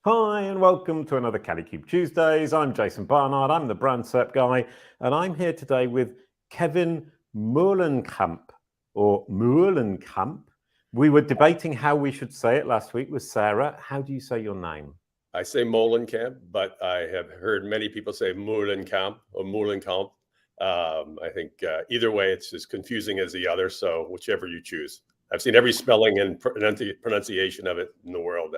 Hi, and welcome to another Kalicube Tuesdays. I'm Jason Barnard, I'm the brand SERP guy, and I'm here today with Kevin Moehlenkamp, or Moehlenkamp. We were debating how we should say it last week with Sarah. How do you say your name? I say Moehlenkamp, but I have heard many people say Moehlenkamp or Moehlenkamp. I think either way, it's as confusing as the other, so whichever you choose. I've seen every spelling and pronunciation of it in the world.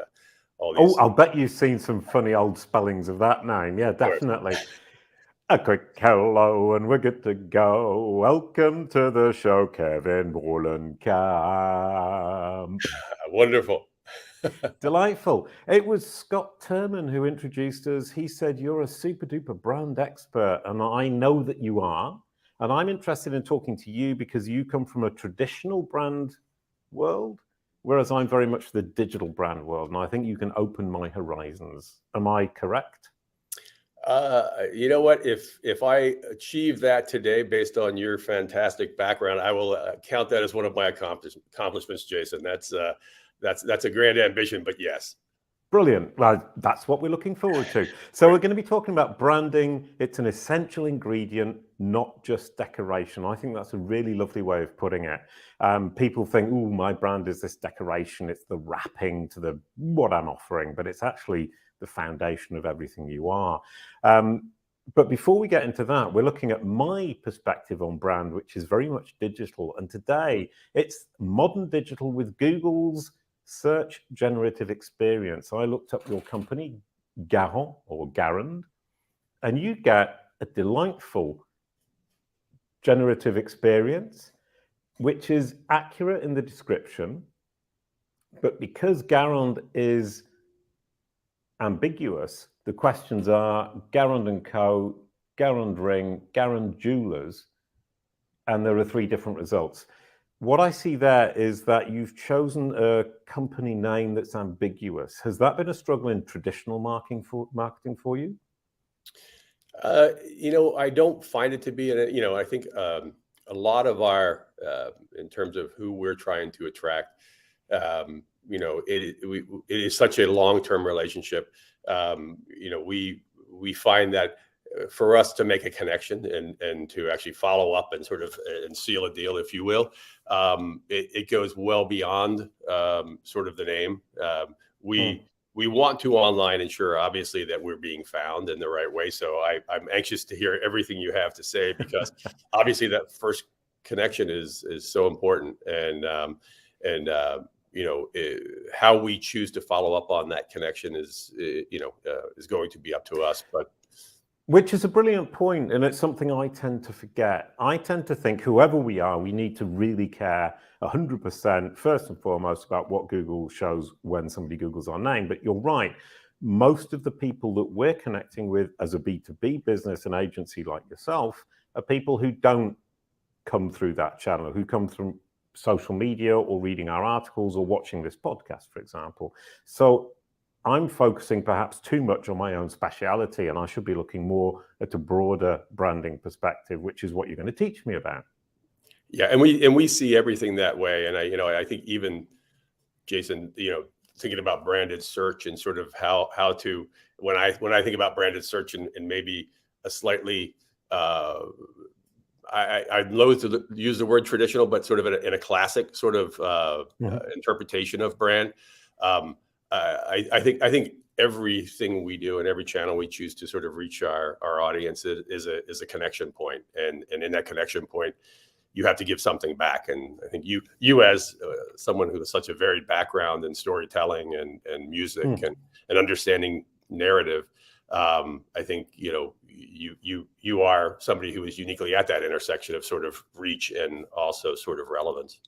I'll bet you've seen some funny old spellings of that name. Yeah, definitely. A quick hello and we're good to go. Welcome to the show, Kevin Moehlenkamp. Wonderful. Delightful. It was Scott Turman who introduced us. He said, you're a super duper brand expert, and I know that you are. And I'm interested in talking to you because you come from a traditional brand world, whereas I'm very much the digital brand world, and I think you can open my horizons. Am I correct? You know what? If I achieve that today, based on your fantastic background, I will count that as one of my accomplishments, Jason. That's a grand ambition, but yes. Brilliant. Well, that's what we're looking forward to. So we're going to be talking about branding. It's an essential ingredient, not just decoration. I think that's a really lovely way of putting it. People think, oh, my brand is this decoration. It's the wrapping to the what I'm offering, but it's actually the foundation of everything you are. But before we get into that, we're looking at my perspective on brand, which is very much digital. And today it's modern digital with Google's search generative experience. I looked up your company, Garrand or Garrand, and you get a delightful generative experience, which is accurate in the description. But because Garrand is ambiguous, the questions are Garrand and Co., Garrand Ring, Garrand Jewelers, and there are 3 different results. What I see there is that you've chosen a company name that's ambiguous. Has that been a struggle in traditional marketing for you? I don't find it to be. I think a lot of our, in terms of who we're trying to attract, it is such a long-term relationship. We find that for us to make a connection and to actually follow up and sort of and seal a deal, if you will, it goes well beyond sort of the name. We want to online ensure, obviously, that we're being found in the right way. So I'm anxious to hear everything you have to say, because obviously that first connection is so important, and how we choose to follow up on that connection is going to be up to us. But which is a brilliant point, and it's something I tend to forget. I tend to think whoever we are, we need to really care 100%, first and foremost, about what Google shows when somebody Googles our name. But you're right. Most of the people that we're connecting with as a B2B business and agency like yourself are people who don't come through that channel, who come from social media or reading our articles or watching this podcast, for example. So I'm focusing perhaps too much on my own speciality, and I should be looking more at a broader branding perspective, which is what you're going to teach me about. Yeah, and we see everything that way. And I think even Jason, thinking about branded search and sort of how to, when I think about branded search and maybe a slightly, I'd loathe to use the word traditional, but sort of in a classic sort of interpretation of brand. I think everything we do and every channel we choose to sort of reach our audience is a connection point, and in that connection point, you have to give something back. And I think you as someone who has such a varied background in storytelling and music and understanding narrative, I think you are somebody who is uniquely at that intersection of sort of reach and also sort of relevance.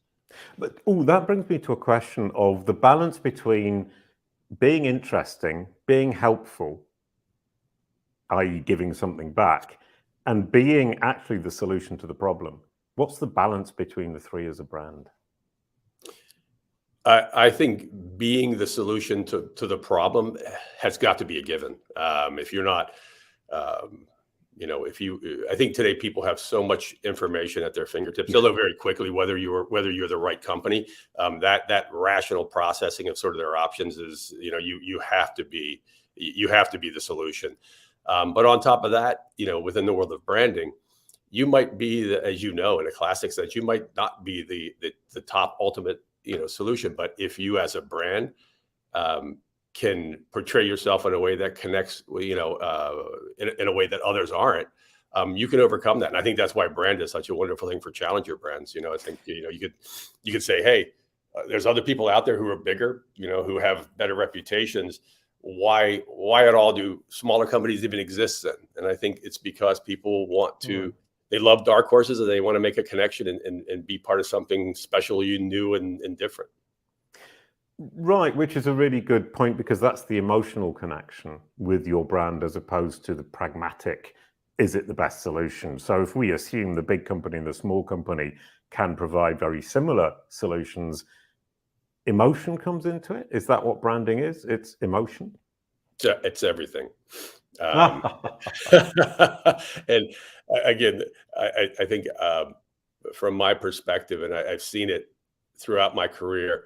But that brings me to a question of the balance between being interesting, being helpful, i.e. giving something back, and being actually the solution to the problem. What's the balance between the 3 as a brand? I think being the solution to the problem has got to be a given. If you're not, I think today people have so much information at their fingertips. They'll know very quickly whether you're the right company. That rational processing of sort of their options is, you have to be the solution. But on top of that, within the world of branding, you might be, as in a classic sense, you might not be the top ultimate, solution. But if you as a brand can portray yourself in a way that connects, in a way that others aren't, you can overcome that. And I think that's why brand is such a wonderful thing for challenger brands. I think, you could say, hey, there's other people out there who are bigger, who have better reputations. Why at all do smaller companies even exist then? And I think it's because people want to, they love dark horses and they want to make a connection and be part of something special, new and different. Right, which is a really good point, because that's the emotional connection with your brand as opposed to the pragmatic, is it the best solution? So if we assume the big company and the small company can provide very similar solutions, emotion comes into it. Is that what branding is? It's emotion? It's everything. And again, I think from my perspective, and I've seen it throughout my career,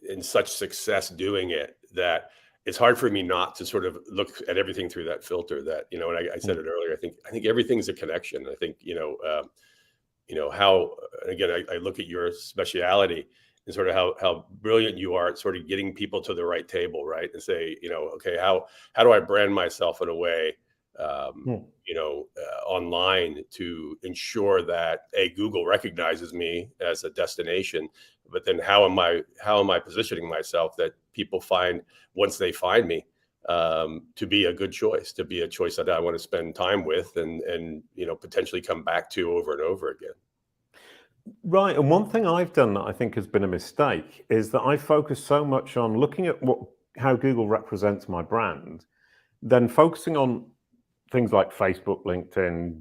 in such success doing it, that it's hard for me not to sort of look at everything through that filter. That, and I said it earlier, I think everything's a connection. I think, how, again, I look at your speciality and sort of how brilliant you are at sort of getting people to the right table, right? And say, okay, how do I brand myself in a way, online to ensure that Google recognizes me as a destination, but then how am I positioning myself that people find, once they find me, to be a good choice, to be a choice that I want to spend time with and potentially come back to over and over again. Right. And one thing I've done that I think has been a mistake is that I focus so much on looking at how Google represents my brand, then focusing on things like Facebook, LinkedIn,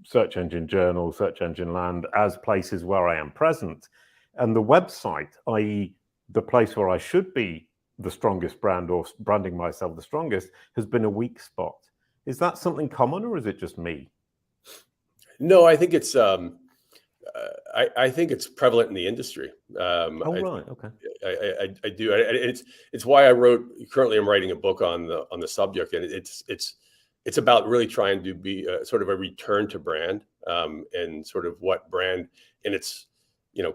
search engine journal, search engine land as places where I am present. And the website, i.e. the place where I should be the strongest brand or branding myself the strongest, has been a weak spot. Is that something common, or is it just me? No, I think it's I think it's prevalent in the industry. Right. Okay. I do. It's why currently I'm writing a book on the subject, and it's about really trying to be sort of a return to brand, and sort of what brand in its,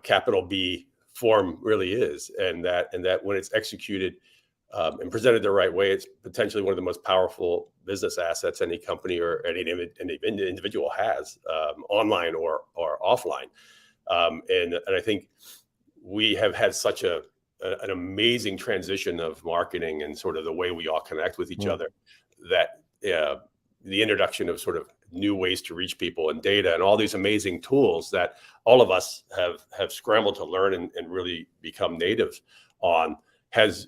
capital B form really is. And that when it's executed, and presented the right way, it's potentially one of the most powerful business assets any company or any individual has, online or offline. And I think we have had such an amazing transition of marketing and sort of the way we all connect with each other, that the introduction of sort of new ways to reach people and data and all these amazing tools that all of us have scrambled to learn and really become native on has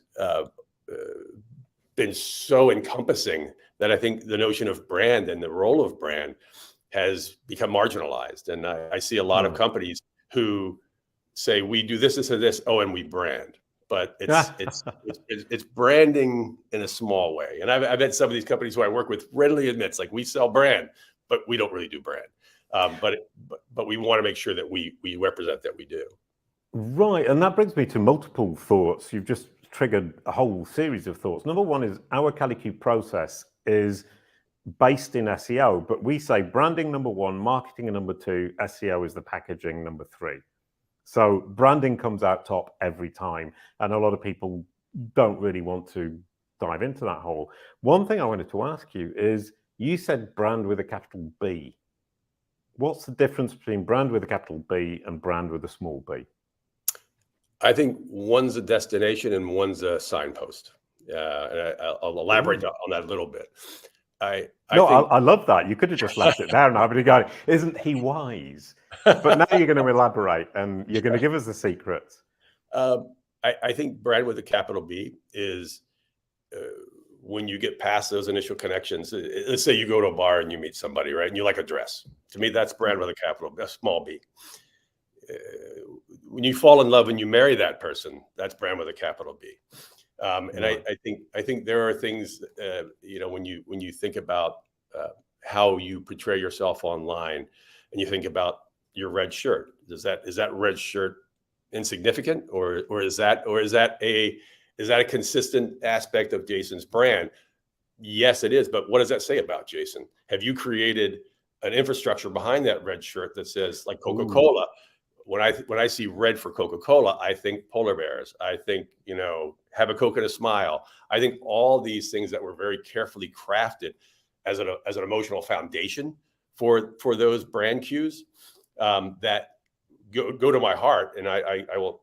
been so encompassing that I think the notion of brand and the role of brand has become marginalized. And I see a lot of companies who say, we do this, this, and this, and we brand. But it's branding in a small way. And I've had some of these companies who I work with readily admits, like, we sell brand, but we don't really do brand. But we want to make sure that we represent that we do. Right. And that brings me to multiple thoughts. You've just triggered a whole series of thoughts. Number one is our Kalicube process is based in SEO, but we say branding number one, marketing number two, SEO is the packaging number three. So branding comes out top every time. And a lot of people don't really want to dive into that hole. One thing I wanted to ask you is, you said brand with a capital B. What's the difference between brand with a capital B and brand with a small b? I think one's a destination and one's a signpost. And I'll elaborate on that a little bit. I love that. You could have just left it there and I would have gone, isn't he wise? But now you're going to elaborate and you're going to give us the secrets. I think brand with a capital B is when you get past those initial connections. Let's say you go to a bar and you meet somebody, right? And you like a dress. To me, that's brand with a small b. When you fall in love and you marry that person, that's brand with a capital B. And I think there are things, when you think about how you portray yourself online, and you think about your red shirt, is that red shirt insignificant, or is that a consistent aspect of Jason's brand? Yes, it is. But what does that say about Jason? Have you created an infrastructure behind that red shirt that says, like Coca-Cola? When I see red for Coca-Cola, I think polar bears. I think, have a Coke and a smile. I think all these things that were very carefully crafted as an emotional foundation for those brand cues that go to my heart. And I will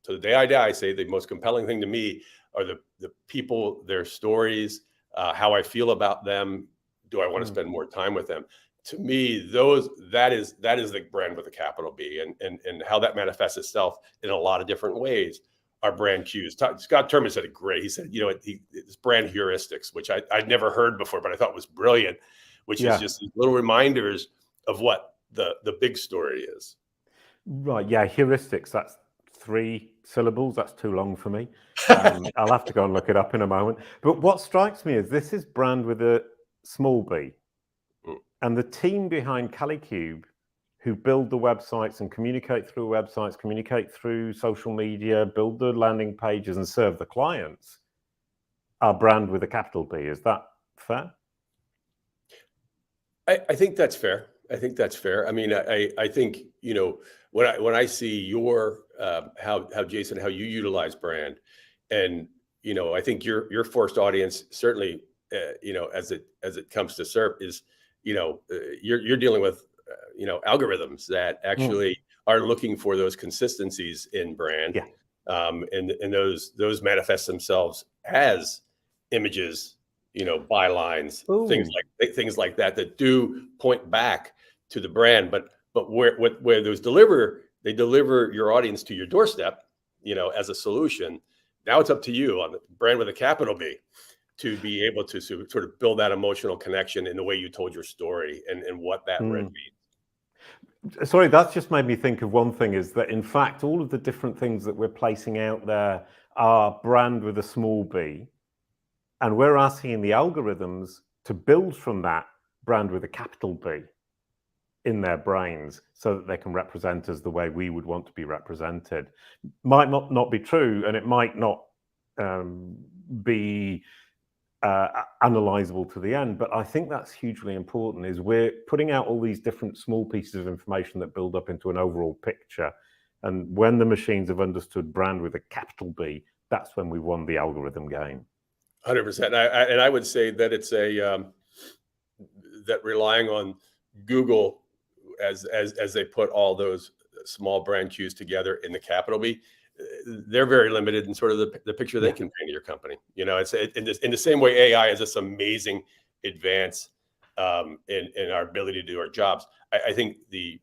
to the day I die, I say the most compelling thing to me are the people, their stories, how I feel about them. Do I want to spend more time with them? To me, that is the brand with a capital B, and how that manifests itself in a lot of different ways are brand cues. Scott Terman said it great. He said, it's brand heuristics, which I'd never heard before, but I thought was brilliant, which is just these little reminders of what the big story is. Right. Yeah. Heuristics. That's 3 syllables. That's too long for me. I'll have to go and look it up in a moment. But what strikes me is this is brand with a small b. And the team behind Kalicube, who build the websites and communicate through websites, communicate through social media, build the landing pages and serve the clients, are brand with a capital B. Is that fair? I think that's fair. I mean, I think, when I see your how Jason, how you utilize brand, and I think your first audience certainly, as it comes to serve is, you're dealing with algorithms that actually are looking for those consistencies in brand, and those manifest themselves as images, bylines, things like that do point back to the brand, but where those they deliver your audience to your doorstep, as a solution. Now it's up to you on the brand with a capital B to be able to sort of build that emotional connection in the way you told your story and what that red means. Sorry, that's just made me think of one thing, is that in fact, all of the different things that we're placing out there are brand with a small b. And we're asking the algorithms to build from that brand with a capital B in their brains so that they can represent us the way we would want to be represented. Might not be true, and it might not be analyzable to the end, but I think that's hugely important, is we're putting out all these different small pieces of information that build up into an overall picture. And when the machines have understood brand with a capital B, that's when we won the algorithm game. 100%. And I would say that it's that relying on Google as they put all those small brand cues together in the capital B, they're very limited in sort of the picture they can paint of your company. It's in the same way AI is this amazing advance in our ability to do our jobs. I think the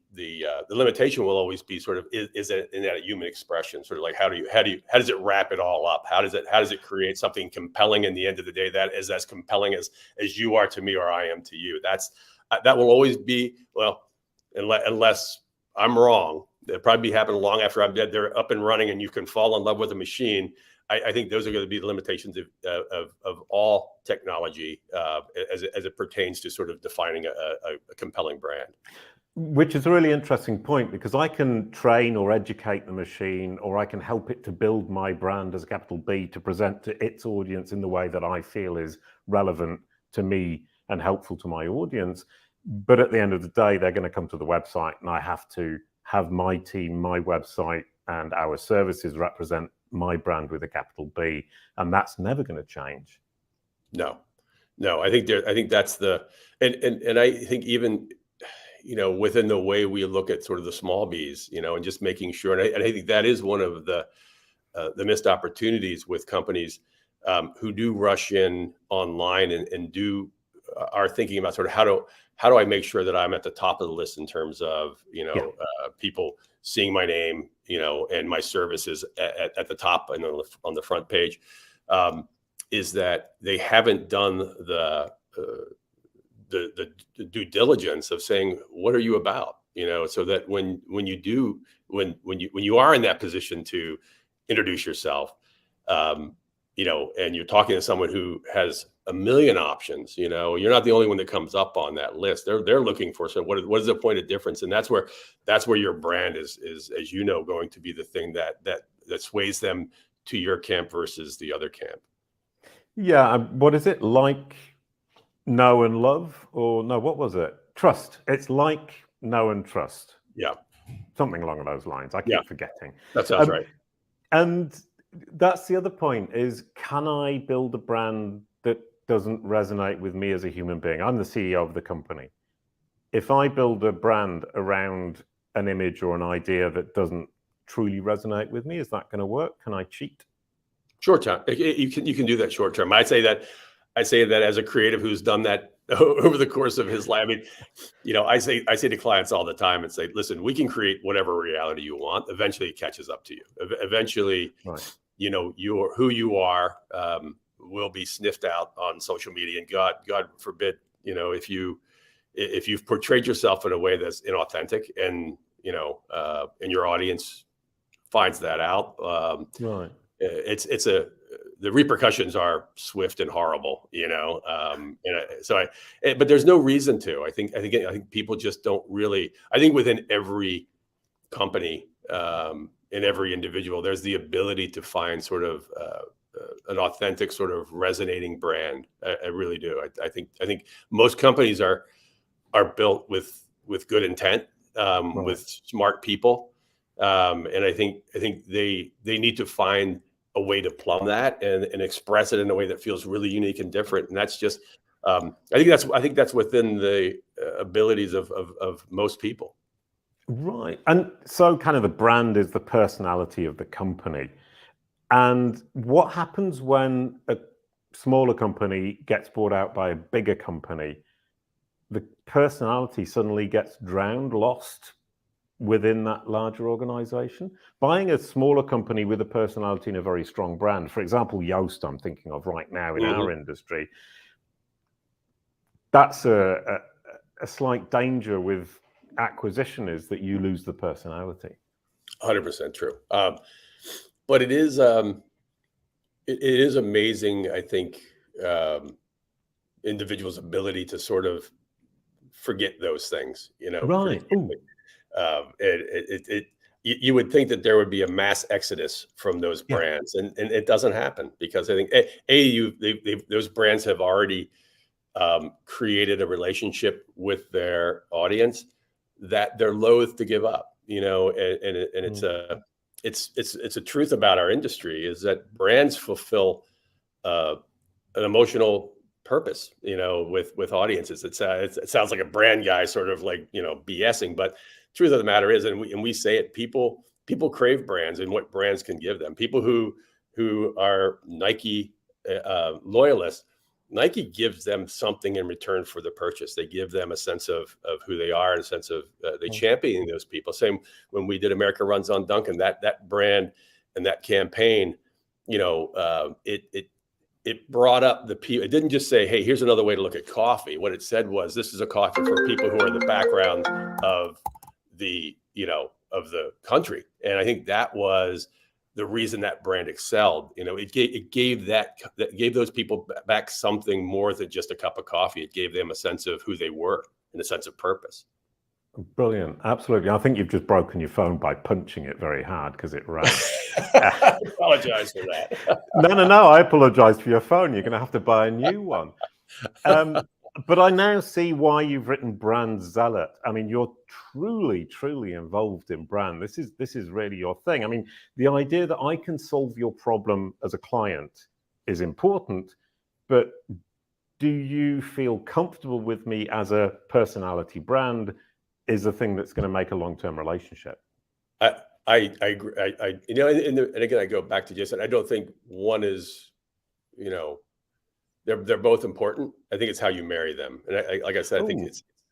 limitation will always be sort of is it in that human expression, sort of like how does it wrap it all up? How does it create something compelling in the end of the day that is as compelling as you are to me or I am to you? That will always be, well, unless I'm wrong. It'll probably be happening long after I'm dead. They're up and running, and you can fall in love with a machine. I think those are going to be the limitations of all technology as it pertains to sort of defining a compelling brand. Which is a really interesting point, because I can train or educate the machine, or I can help it to build my brand as a capital B to present to its audience in the way that I feel is relevant to me and helpful to my audience. But at the end of the day, they're going to come to the website, and I have to have my team, my website, and our services represent my brand with a capital B, and that's never going to change. No, I think that's and I think even within the way we look at sort of the small B's, and just making sure, and I think that is one of the missed opportunities with companies who do rush in online and are thinking about sort of how do I make sure that I'm at the top of the list in terms of people seeing my name, and my services at the top and on the front page, is that they haven't done the due diligence of saying, what are you about, so that when you are in that position to introduce yourself, and you're talking to someone who has a million options, you're not the only one that comes up on that list. They're looking for, so what is the point of difference? And that's where your brand is, as going to be the thing that sways them to your camp versus the other camp. Yeah. What is it? Like, know and love, or no, what was it? Trust. It's like, know and trust. Yeah. Something along those lines. I keep forgetting. That sounds right. And that's the other point is, can I build a brand that doesn't resonate with me as a human being? I'm the CEO of the company. If I build a brand around an image or an idea that doesn't truly resonate with me, is that going to work? Can I cheat? Short term, you can do that short term. I say that as a creative who's done that over the course of his life. I mean, I say to clients all the time and say, listen, we can create whatever reality you want. Eventually, it catches up to you. Eventually, right. Who you are will be sniffed out on social media, and God forbid, if you've portrayed yourself in a way that's inauthentic, and your audience finds that out, right. The repercussions are swift and horrible, but there's no reason to. I think people just don't really. I think within every company, in every individual, there's the ability to find sort of an authentic, sort of resonating brand. I really do. I think most companies are built with good intent, right. with smart people, and I think they need to find a way to plumb that and express it in a way that feels really unique and different. And that's just, I think that's within the abilities of most people. Right. And so kind of the brand is the personality of the company. And what happens when a smaller company gets bought out by a bigger company? The personality suddenly gets drowned, lost within that larger organization. Buying a smaller company with a personality and a very strong brand, for example, Yoast, I'm thinking of right now in our industry, that's a slight danger with acquisition, is that you lose the personality. 100% true. But it is amazing, I think, individuals' ability to sort of forget those things, Right. You would think that there would be a mass exodus from those brands, and it doesn't happen, because I think those brands have already created a relationship with their audience that they're loath to give up, and it's a truth about our industry, is that brands fulfill an emotional purpose, with audiences. It sounds like a brand guy sort of like, BSing, but truth of the matter is, and we say it, people crave brands and what brands can give them. People who are Nike loyalists, Nike gives them something in return for the purchase. They give them a sense of who they are, and a sense of they championing those people. Same when we did America Runs on Dunkin', that brand and that campaign, it brought up the people. It didn't just say, hey, here's another way to look at coffee. What it said was, this is a coffee for people who are in the background of the country. And I think that was the reason that brand excelled. It gave those people back something more than just a cup of coffee. It gave them a sense of who they were and a sense of purpose. Brilliant. Absolutely. I think you've just broken your phone by punching it very hard because it rang. I apologize for that. No. I apologize for your phone. You're going to have to buy a new one. But I now see why you've written Brand Zealot. I mean, you're truly, truly involved in brand. This is really your thing. I mean, the idea that I can solve your problem as a client is important, but do you feel comfortable with me as a personality brand is the thing that's going to make a long-term relationship? I agree. And again, I go back to Jason. I don't think one is, they're both important. I think it's how you marry them. And like I said, I think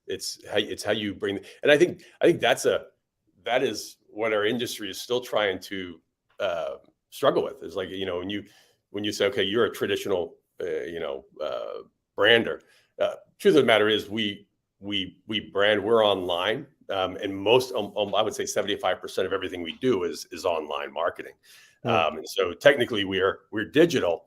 it's how you bring. And I think that is what our industry is still trying to struggle with. Is like, when you say, okay, you're a traditional brander. Truth of the matter is, we brand. We're online, and most, I would say, 75% of everything we do is online marketing. And so technically we're digital,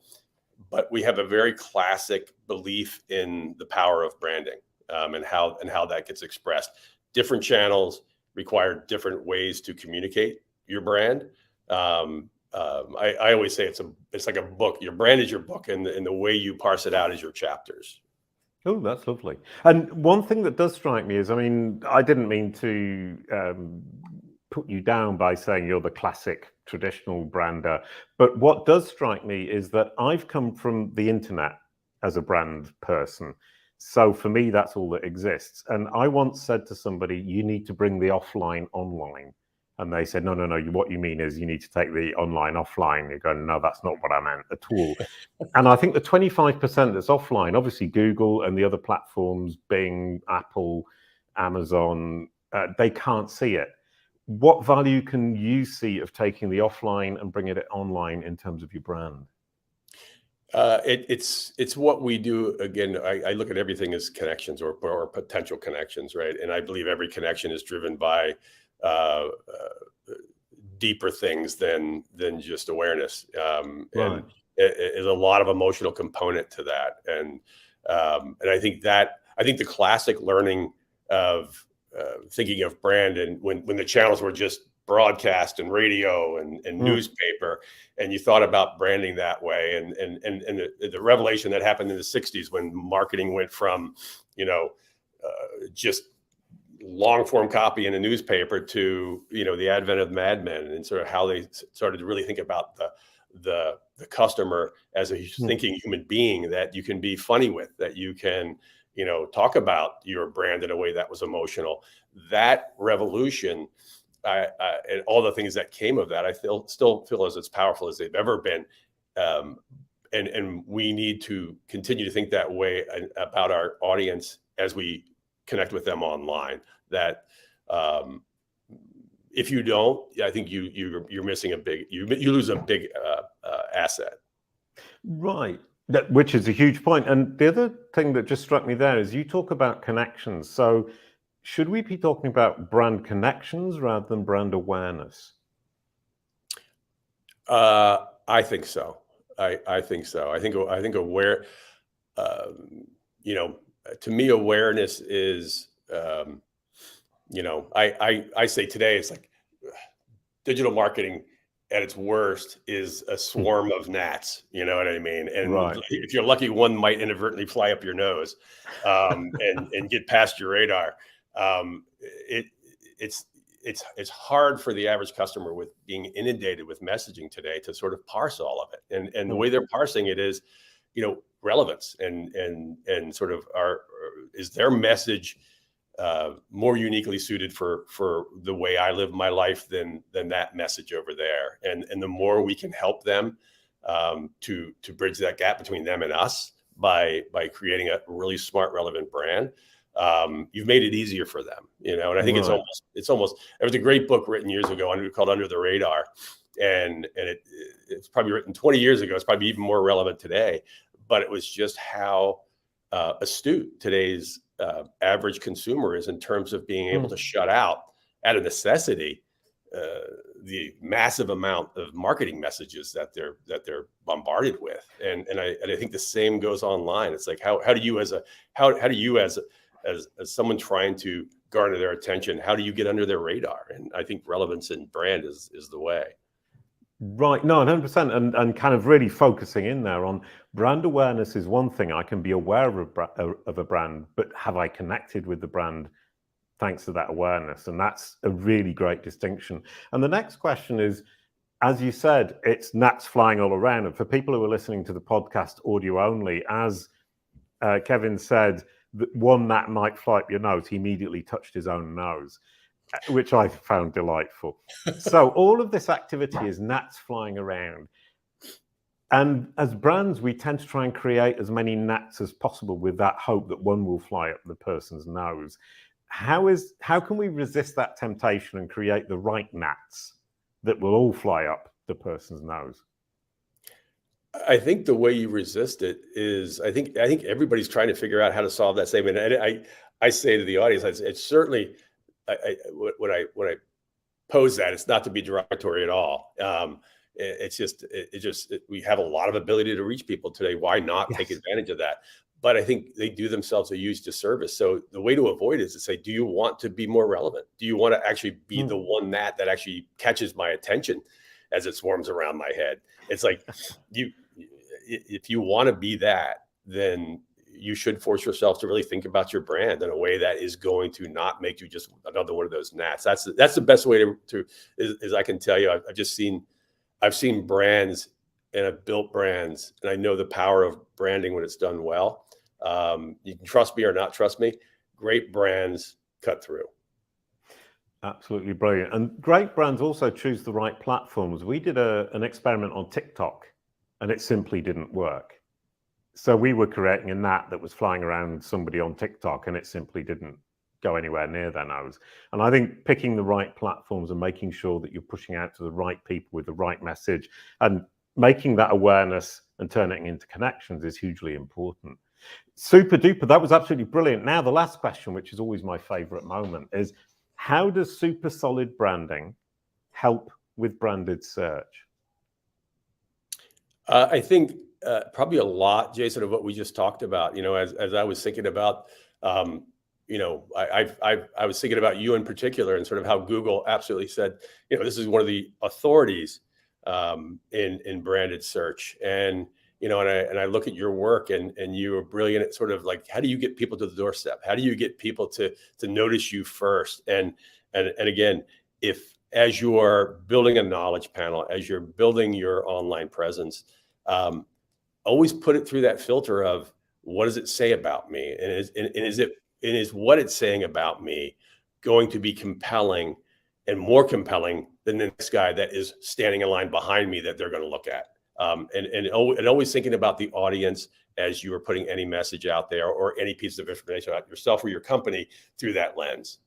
but we have a very classic belief in the power of branding, and how that gets expressed. Different channels require different ways to communicate your brand. I always say it's like a book. Your brand is your book, and the way you parse it out is your chapters. Oh, that's lovely. And one thing that does strike me is, I mean, I didn't mean to put you down by saying you're the classic traditional brander, but what does strike me is that I've come from the internet as a brand person. So for me, that's all that exists. And I once said to somebody, you need to bring the offline online. And they said, no, what you mean is you need to take the online offline. You're going, no, that's not what I meant at all. And I think the 25% that's offline, obviously Google and the other platforms, Bing, Apple, Amazon, they can't see it. What value can you see of taking the offline and bringing it online in terms of your brand? It's what we do. Again, I look at everything as connections or potential connections, right? And I believe every connection is driven by deeper things than just awareness. Right. And is a lot of emotional component to that. And I think the classic learning of thinking of brand, and when the channels were just broadcast and radio and newspaper, and you thought about branding that way, and the revelation that happened in the 60s when marketing went from, just long form copy in a newspaper to, the advent of Mad Men, and sort of how they started to really think about the customer as a thinking human being that you can be funny with, that you can, talk about your brand in a way that was emotional. That revolution, and all the things that came of that, I still feel as powerful as they've ever been. And we need to continue to think that way about our audience as we connect with them online. That if you don't, I think you're missing you lose a big asset. Right. Which is a huge point. And the other thing that just struck me there is you talk about connections. So should we be talking about brand connections rather than brand awareness? I think so. I think so. I think aware, to me, awareness is, I say today, it's like digital marketing at its worst is a swarm of gnats. You know what I mean? And right. If you're lucky, one might inadvertently fly up your nose, and get past your radar. It's hard for the average customer with being inundated with messaging today to sort of parse all of it. And the way they're parsing it is, relevance and sort of is their message more uniquely suited for the way I live my life than that message over there. And the more we can help them to bridge that gap between them and us by creating a really smart, relevant brand, you've made it easier for them, and I think right. it's almost, there was a great book written years ago called Under the Radar, and it's probably written 20 years ago. It's probably even more relevant today, but it was just how astute today's average consumer is in terms of being able to shut out out of necessity the massive amount of marketing messages that they're bombarded with, and I think the same goes online. It's like how do you as someone trying to garner their attention, how do you get under their radar? And I think relevance and brand is the way. Right. No, 100%. And kind of really focusing in there on brand awareness is one thing. I can be aware of a brand, but have I connected with the brand thanks to that awareness? And that's a really great distinction. And the next question is, as you said, it's gnats flying all around. And for people who are listening to the podcast audio only, as Kevin said, that one gnat might fly up your nose, he immediately touched his own nose, which I found delightful. So all of this activity is gnats flying around. And as brands, we tend to try and create as many gnats as possible with that hope that one will fly up the person's nose. How can we resist that temptation and create the right gnats that will all fly up the person's nose? I think the way you resist it is, I think everybody's trying to figure out how to solve that same. And I say to the audience, it's certainly, when I pose that, it's not to be derogatory at all. we have a lot of ability to reach people today. Why not take advantage of that? But I think they do themselves a huge disservice. So the way to avoid it is to say, do you want to be more relevant? Do you want to actually be the one that actually catches my attention as it swarms around my head? It's like, if you want to be that, then you should force yourself to really think about your brand in a way that is going to not make you just another one of those gnats. That's the best way to is I can tell you, I've seen brands and I've built brands, and I know the power of branding when it's done well. You can trust me or not trust me. Great brands cut through. Absolutely brilliant. And great brands also choose the right platforms. We did an experiment on TikTok, and it simply didn't work. So we were creating a gnat that was flying around somebody on TikTok, and it simply didn't go anywhere near their nose. And I think picking the right platforms and making sure that you're pushing out to the right people with the right message and making that awareness and turning it into connections is hugely important. Super duper. That was absolutely brilliant. Now, the last question, which is always my favorite moment, is how does super solid branding help with branded search? I think probably a lot, Jason, of what we just talked about. As I was thinking about, I was thinking about you in particular, and sort of how Google absolutely said, this is one of the authorities in branded search. And and I look at your work, and you are brilliant at sort of like, how do you get people to the doorstep? How do you get people to notice you first? And again, as you are building a knowledge panel, as you're building your online presence, always put it through that filter of, what does it say about me? And is what it's saying about me going to be compelling and more compelling than the next guy that is standing in line behind me that they're going to look at? And always thinking about the audience as you are putting any message out there or any piece of information about yourself or your company through that lens.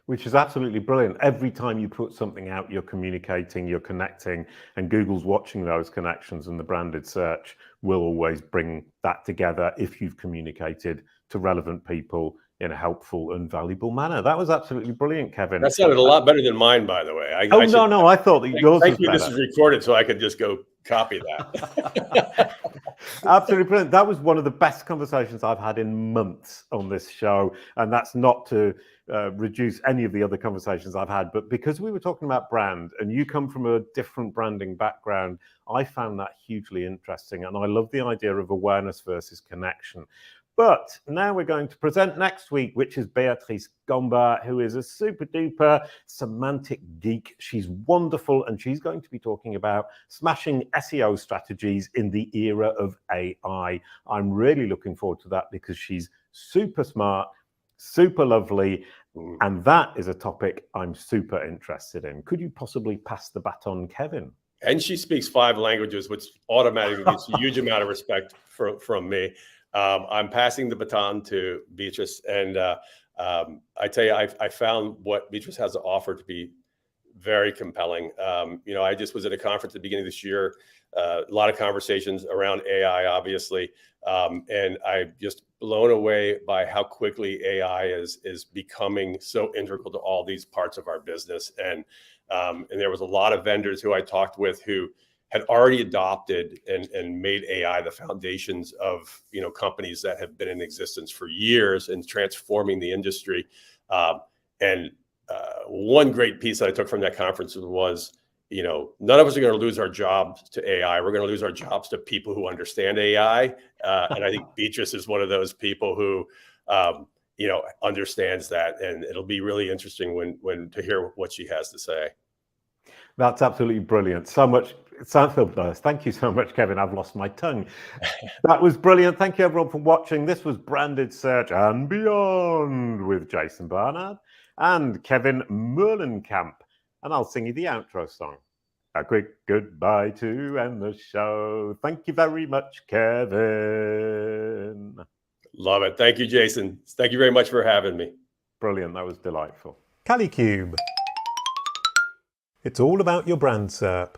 Which is absolutely brilliant. Every time you put something out, you're communicating, you're connecting, and Google's watching those connections, and the branded search will always bring that together if you've communicated to relevant people in a helpful and valuable manner. That was absolutely brilliant, Kevin. That sounded a lot better than mine, by the way. I thought that yours was better. This is recorded, so I could just go copy that. Absolutely brilliant. That was one of the best conversations I've had in months on this show, and that's not to reduce any of the other conversations I've had, but because we were talking about brand, and you come from a different branding background, I found that hugely interesting, and I love the idea of awareness versus connection. But now we're going to present next week, which is Beatrice Gamba, who is a super duper semantic geek. She's wonderful, and she's going to be talking about smashing SEO strategies in the era of AI. I'm really looking forward to that because she's super smart, super lovely, and that is a topic I'm super interested in. Could you possibly pass the baton, Kevin? And she speaks 5 languages, which automatically gets a huge amount of respect from me. I'm passing the baton to Beatrice, and I tell you, I found what Beatrice has to offer to be very compelling. I just was at a conference at the beginning of this year, a lot of conversations around AI, obviously, and I'm just blown away by how quickly AI is becoming so integral to all these parts of our business. And there was a lot of vendors who I talked with who had already adopted and made AI the foundations of companies that have been in existence for years and transforming the industry. One great piece that I took from that conference was, none of us are going to lose our jobs to AI. We're going to lose our jobs to people who understand AI. And I think Beatrice is one of those people who, understands that. And it'll be really interesting when to hear what she has to say. That's absolutely brilliant. So much Seinfeld burst. Thank you so much, Kevin. I've lost my tongue. That was brilliant. Thank you, everyone, for watching. This was Branded Search and Beyond with Jason Barnard and Kevin Moehlenkamp. And I'll sing you the outro song. A quick goodbye to end the show. Thank you very much, Kevin. Love it. Thank you, Jason. Thank you very much for having me. Brilliant. That was delightful. Kalicube. It's all about your brand SERP.